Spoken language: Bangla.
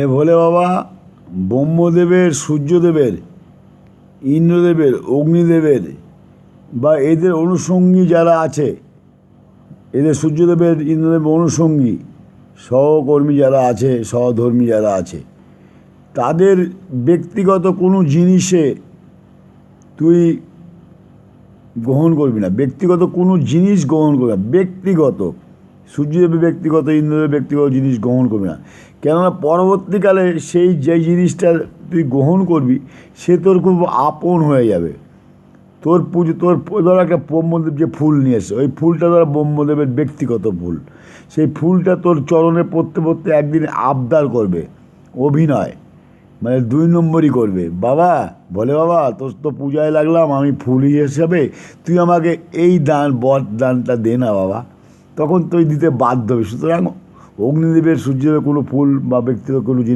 এ ভোলে বাবা ব্রহ্মদেবের, সূর্যদেবের, ইন্দ্রদেবের, অগ্নিদেবের বা এদের অনুষঙ্গী যারা আছে, এদের সূর্যদেবের, ইন্দ্রদেবের অনুষঙ্গী সহকর্মী যারা আছে, সহধর্মী যারা আছে, তাদের ব্যক্তিগত কোনো জিনিসে তুই গ্রহণ করবি না। ব্যক্তিগত কোনো জিনিস গ্রহণ করবি না। ব্যক্তিগত সূর্যদেবের ব্যক্তিগত, ইন্দ্রদেবের ব্যক্তিগত জিনিস গ্রহণ করবি না। কেননা পরবর্তীকালে সেই যে জিনিসটা তুই গ্রহণ করবি সে তোর খুব আপন হয়ে যাবে। তোর পুজো, তোর ধর একটা ব্রহ্মদেব যে ফুল নিয়ে এসে, ওই ফুলটা ধর ব্রহ্মদেবের ব্যক্তিগত ফুল, সেই ফুলটা তোর চরণে পড়তে পড়তে একদিন আবদার করবে, অভিনয় মানে 2 নম্বরই করবে, বাবা বলে বাবা তোর তো পূজায় লাগলাম, আমি ফুল হিসাবে তুই আমাকে এই দান, বর দানটা দে না বাবা। তখন তুই দিতে বাধ্য হবে। সুতরাং অগ্নিদেবের, সূর্যদেবের কোনো ফুল বা ব্যক্তিগত কোনো জিনিস